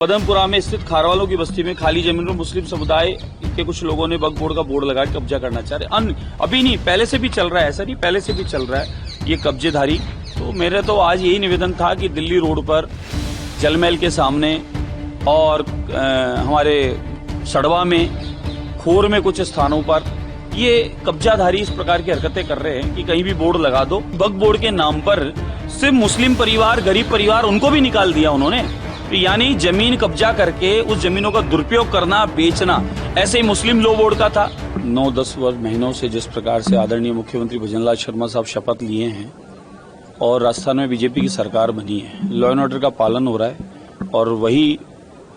पदमपुरा में स्थित खारवालों की बस्ती में खाली जमीन पर मुस्लिम समुदाय के कुछ लोगों ने वक्फ बोर्ड का बोर्ड लगा के कब्जा करना चाह रहे। अभी नहीं, पहले से भी चल रहा है, ऐसा नहीं, पहले से भी चल रहा है ये कब्जेधारी। तो मेरे तो आज यही निवेदन था कि दिल्ली रोड पर जलमहल के सामने और हमारे सड़वा में, खोर में कुछ स्थानों पर ये कब्जाधारी इस प्रकार की हरकतें कर रहे हैं कि कहीं भी बोर्ड लगा दो। वक्फ बोर्ड के नाम पर सिर्फ मुस्लिम परिवार, गरीब परिवार, उनको भी निकाल दिया उन्होंने। यानी जमीन कब्जा करके उस जमीनों का दुरुपयोग करना, बेचना, ऐसे ही मुस्लिम लॉ बोर्ड का था। 9-10 महीनों से जिस प्रकार से आदरणीय मुख्यमंत्री भजनलाल शर्मा साहब शपथ लिए हैं और राजस्थान में बीजेपी की सरकार बनी है, लॉ एंड ऑर्डर का पालन हो रहा है और वही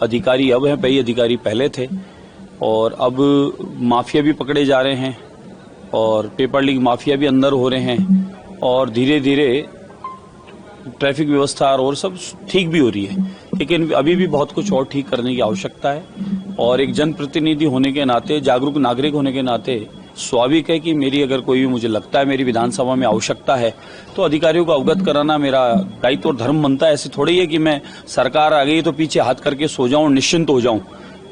अधिकारी अब हैं, कई अधिकारी पहले थे और अब माफिया भी पकड़े जा रहे हैं और पेपर लीक माफिया भी अंदर हो रहे हैं और धीरे धीरे ट्रैफिक व्यवस्था और सब ठीक भी हो रही है। लेकिन अभी भी बहुत कुछ और ठीक करने की आवश्यकता है और एक जनप्रतिनिधि होने के नाते, जागरूक नागरिक होने के नाते स्वाभाविक है कि मेरी अगर कोई भी, मुझे लगता है मेरी विधानसभा में आवश्यकता है तो अधिकारियों को अवगत कराना मेरा दायित्व और धर्म बनता है। ऐसे थोड़ी है कि मैं सरकार आ गई तो पीछे हाथ करके सो जाऊं, निश्चिंत हो जाऊं।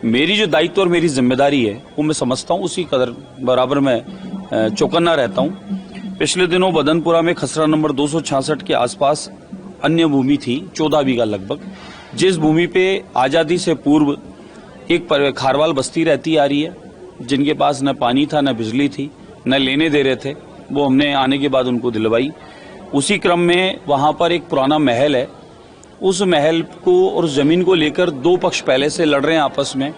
मेरी जो दायित्व और मेरी जिम्मेदारी है वो मैं समझता हूँ, उसी कदर बराबर मैं चौकन्ना रहता हूँ। पिछले दिनों बदनपुरा में खसरा नंबर 266 के आसपास अन्य भूमि थी, 14 बीघा लगभग, जिस भूमि पे आजादी से पूर्व एक खारवाल बस्ती रहती आ रही है, जिनके पास न पानी था, न बिजली थी, न लेने दे रहे थे। वो हमने आने के बाद उनको दिलवाई। उसी क्रम में वहां पर एक पुराना महल है, उस महल को और उस जमीन को लेकर दो पक्ष पहले से लड़ रहे हैं आपस में।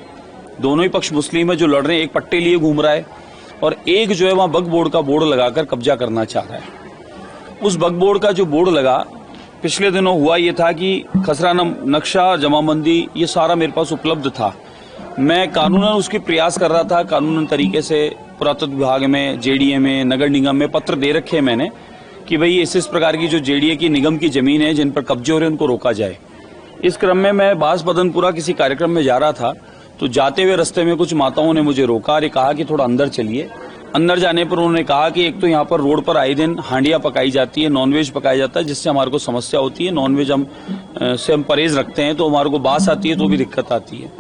दोनों ही पक्ष मुस्लिम है जो लड़ रहे हैं, एक पट्टे लिए घूम रहा है और एक जो है वहां वक्फ बोर्ड का बोर्ड लगाकर कब्जा करना चाह रहा है। उस वक्फ बोर्ड का जो बोर्ड लगा, पिछले दिनों हुआ ये था कि खसरा नक्शा, जमाबंदी, ये सारा मेरे पास उपलब्ध था। मैं कानूनन उसके प्रयास कर रहा था, कानूनन तरीके से पुरातत्व विभाग में, जेडीए में, नगर निगम में पत्र दे रखे हैं मैंने कि भाई इस प्रकार की जो जेडीए की, निगम की जमीन है जिन पर कब्जे हो रहे हैं उनको रोका जाए। इस क्रम में मैं बास बदनपुरा किसी कार्यक्रम में जा रहा था तो जाते हुए रास्ते में कुछ माताओं ने मुझे रोका और कहा कि थोड़ा अंदर चलिए। अंदर जाने पर उन्होंने कहा कि एक तो यहाँ पर रोड पर आए दिन हांडियां पकाई जाती है, नॉनवेज पकाया जाता है, जिससे हमारे को समस्या होती है। नॉनवेज हम परहेज रखते हैं तो हमारे को बास आती है तो भी दिक्कत आती है।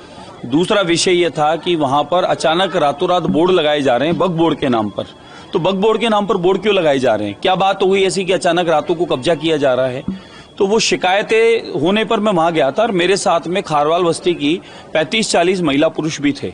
दूसरा विषय यह था कि वहां पर अचानक रातों रात बोर्ड लगाए जा रहे हैं वक्फ बोर्ड के नाम पर। तो वक्फ बोर्ड के नाम पर बोर्ड क्यों लगाए जा रहे हैं? क्या बात हुई ऐसी कि अचानक रातों को कब्जा किया जा रहा है? तो वो शिकायतें होने पर मैं वहां गया था और मेरे साथ में खारवाल बस्ती की 35-40 महिला पुरुष भी थे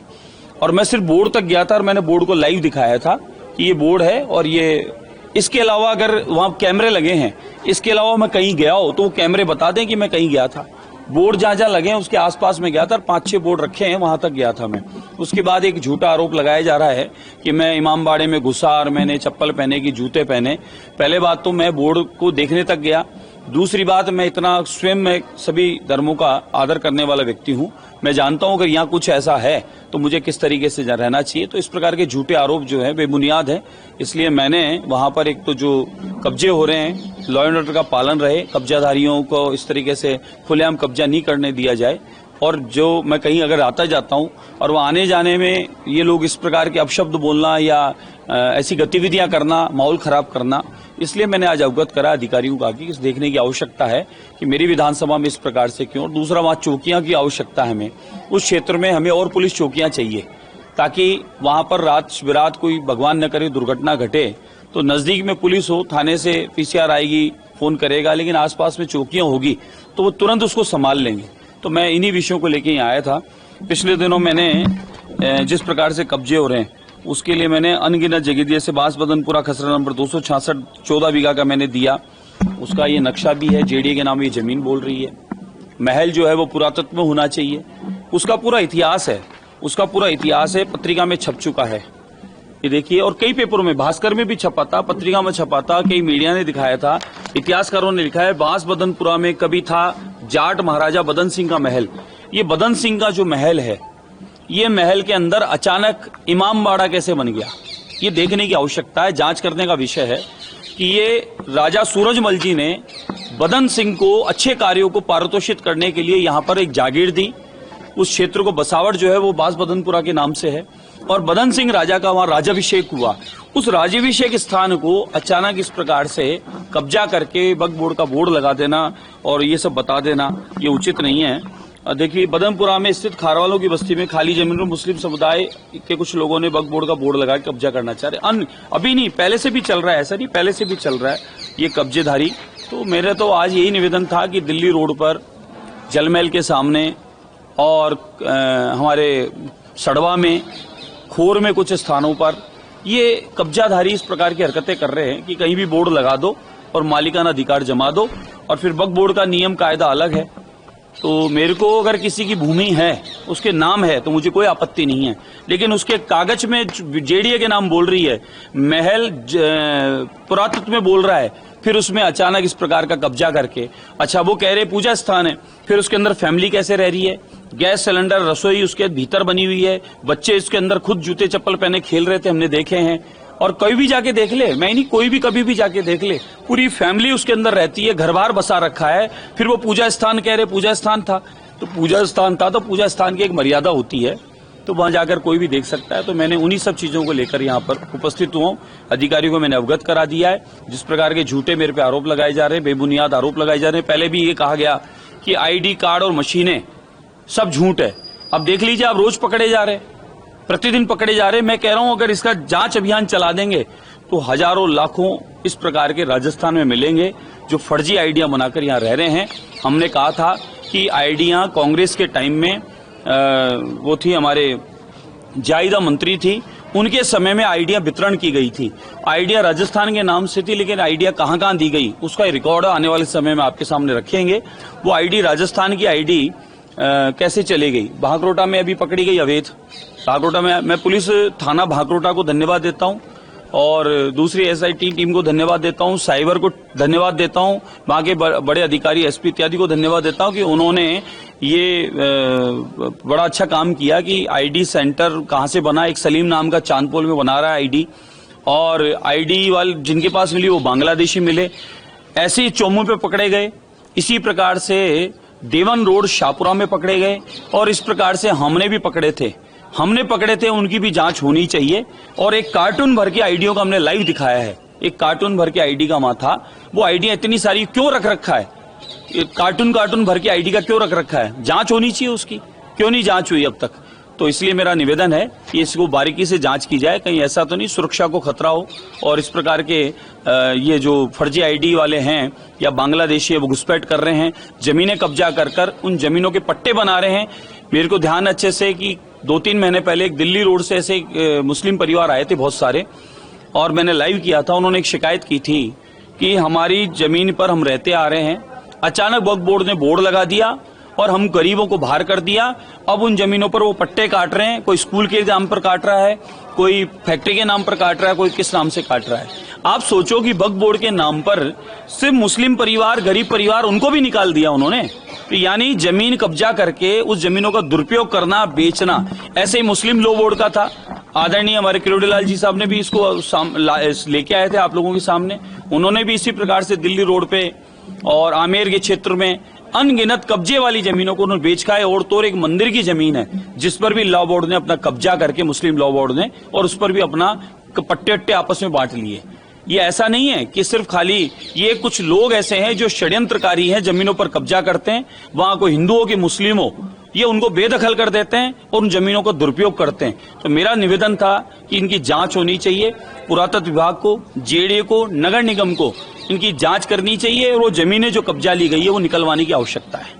और मैं सिर्फ बोर्ड तक गया था और मैंने बोर्ड को लाइव दिखाया था कि ये बोर्ड है और ये, इसके अलावा अगर वहां कैमरे लगे हैं, इसके अलावा मैं कहीं गया हो तो वो कैमरे बता दें कि मैं कहीं गया था। बोर्ड जहां जहां लगे हैं उसके आसपास में गया था और 5-6 बोर्ड रखे हैं, वहां तक गया था मैं। उसके बाद एक झूठा आरोप लगाया जा रहा है कि मैं इमामबाड़े में घुसा और मैंने चप्पल पहने की, जूते पहने। पहले बात तो मैं बोर्ड को देखने तक गया। दूसरी बात, मैं इतना स्वयं मैं सभी धर्मों का आदर करने वाला व्यक्ति हूं। मैं जानता हूं अगर यहाँ कुछ ऐसा है तो मुझे किस तरीके से रहना चाहिए। तो इस प्रकार के झूठे आरोप जो है बेबुनियाद है, इसलिए मैंने वहां पर एक तो जो कब्जे हो रहे हैं, लॉ एंड ऑर्डर का पालन रहे, कब्जाधारियों को इस तरीके से खुलेआम कब्जा नहीं करने दिया जाए। और जो मैं कहीं अगर आता जाता हूं और वह आने जाने में ये लोग इस प्रकार के अपशब्द बोलना या ऐसी गतिविधियां करना, माहौल खराब करना, इसलिए मैंने आज अवगत करा अधिकारियों को आगे, इस देखने की आवश्यकता है कि मेरी विधानसभा में इस प्रकार से क्यों। और दूसरा, वहां चौकियां की आवश्यकता है हमें, उस क्षेत्र में हमें और पुलिस चौकियां चाहिए ताकि वहां पर रात बिरात कोई भगवान न करे दुर्घटना घटे तो नजदीक में पुलिस हो, थाने से पीसीआर आएगी, फोन करेगा, लेकिन आसपास में चौकियां होगी तो वो तुरंत उसको संभाल लेंगे। तो मैं इन्हीं विषयों को लेके यहाँ आया था। पिछले दिनों मैंने जिस प्रकार से कब्जे हो रहे हैं उसके लिए मैंने अनगिनत जगह दिए से बास बदनपुरा खसरा नंबर 266 14 बीघा का मैंने दिया। उसका ये नक्शा भी है, जेडीए के नाम ये जमीन बोल रही है। महल जो है वो पुरातत्व में होना चाहिए, उसका पूरा इतिहास है, उसका पूरा इतिहास है, पत्रिका में छप चुका है। ये देखिए, और कई पेपरों में, भास्कर में भी छपा था, पत्रिका में छपा था, कई मीडिया ने दिखाया था, इतिहासकारों ने लिखा है बास बदनपुरा में कभी था जाट महाराजा बदन सिंह का महल। ये बदन सिंह का जो महल है, ये महल के अंदर अचानक इमामबाड़ा कैसे बन गया, ये देखने की आवश्यकता है, जांच करने का विषय है कि ये राजा सूरजमल जी ने बदन सिंह को अच्छे कार्यों को पारितोषित करने के लिए यहाँ पर एक जागीर दी। उस क्षेत्र को बसावट जो है वो बास बदनपुरा के नाम से है और बदन सिंह राजा का वहां राजाभिषेक हुआ। उस राज्याभिषेक स्थान को अचानक इस प्रकार से कब्जा करके वक्फ बोर्ड का बोर्ड लगा देना और ये सब बता देना, ये उचित नहीं है। देखिए, बदनपुरा में स्थित खारवालों की बस्ती में खाली जमीन पर मुस्लिम समुदाय के कुछ लोगों ने वक्फ बोर्ड का बोर्ड लगा के कब्जा करना चाह रहे। अभी नहीं, पहले से भी चल रहा है, ऐसा नहीं, पहले से भी चल रहा है ये कब्जेधारी। तो मेरे तो आज यही निवेदन था कि दिल्ली रोड पर जलमहल के सामने और हमारे सड़वा में, खोर में कुछ स्थानों पर ये कब्जाधारी इस प्रकार की हरकतें कर रहे हैं कि कहीं भी बोर्ड लगा दो और मालिकाना अधिकार जमा दो, और फिर वक्फ बोर्ड का नियम कायदा अलग है। तो मेरे को अगर किसी की भूमि है, उसके नाम है, तो मुझे कोई आपत्ति नहीं है, लेकिन उसके कागज में जेडीए के नाम बोल रही है, महल पुरातत्व में बोल रहा है, फिर उसमें अचानक इस प्रकार का कब्जा करके, अच्छा वो कह रहे पूजा स्थान है, फिर उसके अंदर फैमिली कैसे रह रही है, गैस सिलेंडर, रसोई उसके भीतर बनी हुई है, बच्चे इसके अंदर खुद जूते चप्पल पहने खेल रहे थे, हमने देखे हैं। और कोई भी जाके देख ले, मैं नहीं, कोई भी कभी भी जाके देख ले, पूरी फैमिली उसके अंदर रहती है, घर बार बसा रखा है। फिर वो पूजा स्थान कह रहे, पूजा स्थान था तो पूजा स्थान था, तो पूजा स्थान की एक मर्यादा होती है, तो वहां जाकर कोई भी देख सकता है। तो मैंने उन्हीं सब चीजों को लेकर यहाँ पर उपस्थित हुआ हूँ। अधिकारियों को मैंने अवगत करा दिया है। जिस प्रकार के झूठे मेरे पे आरोप लगाए जा रहे हैं, बेबुनियाद आरोप लगाए जा रहे हैं, पहले भी ये कहा गया कि ID कार्ड और मशीनें सब झूठ है। अब देख लीजिए, आप रोज पकड़े जा रहे हैं, प्रतिदिन पकड़े जा रहे हैं। मैं कह रहा हूं अगर इसका जांच अभियान चला देंगे तो हजारों लाखों इस प्रकार के राजस्थान में मिलेंगे जो फर्जी आइडियां बनाकर यहां रह रहे हैं। हमने कहा था कि आइडियां कांग्रेस के टाइम में वो थी, हमारे जायदा मंत्री थी, उनके समय में आइडिया वितरण की गई थी। आइडिया राजस्थान के नाम से थी, लेकिन आइडिया कहां कहां दी गई उसका रिकॉर्ड आने वाले समय में आपके सामने रखेंगे। वो आईडी, राजस्थान की आईडी कैसे चली गई, भागरोटा में अभी पकड़ी गई अवैध। भागरोटा में मैं पुलिस थाना भागरोटा को धन्यवाद देता हूं, और दूसरी SIT टीम को धन्यवाद देता हूं, साइबर को धन्यवाद देता हूं, वहां के बड़े अधिकारी SP इत्यादि को धन्यवाद देता हूं कि उन्होंने ये बड़ा अच्छा काम किया कि ID सेंटर कहां से बना। एक सलीम नाम का चांदपोल में बना रहा है ID, और ID वाले जिनके पास मिली वो बांग्लादेशी मिले। ऐसे ही चोमू पे पकड़े गए, इसी प्रकार से देवन रोड शाहपुरा में पकड़े गए, और इस प्रकार से हमने भी पकड़े थे, उनकी भी जांच होनी चाहिए। और एक कार्टून भर की आईडियों का हमने लाइव दिखाया है, एक कार्टून भर की आईडी का वहां था। वो आईडियां इतनी सारी क्यों रख रखा है, कार्टून भर की आईडी का क्यों रख रखा है, जांच होनी चाहिए उसकी, क्यों नहीं जांच हुई अब तक। तो इसलिए मेरा निवेदन है कि इसको बारीकी से जांच की जाए, कहीं ऐसा तो नहीं सुरक्षा को खतरा हो और इस प्रकार के ये जो फर्जी आईडी वाले हैं या बांग्लादेशी है वो घुसपैठ कर रहे हैं, जमीनें कब्जा कर उन जमीनों के पट्टे बना रहे हैं। मेरे को ध्यान अच्छे से कि 2-3 महीने पहले एक दिल्ली रोड से ऐसे मुस्लिम परिवार आए थे बहुत सारे, और मैंने लाइव किया था। उन्होंने एक शिकायत की थी कि हमारी जमीन पर हम रहते आ रहे हैं, अचानक वक्फ बोर्ड ने बोर्ड लगा दिया और हम गरीबों को बाहर कर दिया। अब उन जमीनों पर वो पट्टे काट रहे हैं, कोई स्कूल के नाम पर काट रहा है, कोई फैक्ट्री के नाम पर काट रहा है, कोई किस नाम से काट रहा है। आप सोचो कि वक्फ बोर्ड के नाम पर सिर्फ मुस्लिम परिवार, गरीब परिवार, उनको भी निकाल दिया उन्होंने। तो यानी जमीन कब्जा करके उस जमीनों का दुरुपयोग करना, बेचना। ऐसे ही मुस्लिम लॉ बोर्ड का था, आदरणीय हमारे किरोड़ीलाल जी साहब ने भी इसको लेके आए थे आप लोगों के सामने। उन्होंने भी इसी प्रकार से दिल्ली रोड पे और आमेर के क्षेत्र में अनगिनत कब्जे वाली जमीनों को उन्होंने बेच खाए। और तो एक मंदिर की जमीन है जिस पर भी लॉ बोर्ड ने अपना कब्जा करके, मुस्लिम लॉ बोर्ड ने, और उस पर भी अपना पट्टे अट्टे आपस में बांट लिए। ये ऐसा नहीं है कि सिर्फ खाली ये कुछ लोग ऐसे हैं जो षड्यंत्रकारी हैं, जमीनों पर कब्जा करते हैं, वहां कोई हिंदू हो कि मुस्लिम हो, ये उनको बेदखल कर देते हैं और उन जमीनों का दुरुपयोग करते हैं। तो मेरा निवेदन था कि इनकी जांच होनी चाहिए, पुरातत्व विभाग को, JDA को, नगर निगम को इनकी जांच करनी चाहिए, और वो जमीनें जो कब्जा ली गई है वो निकलवाने की आवश्यकता है।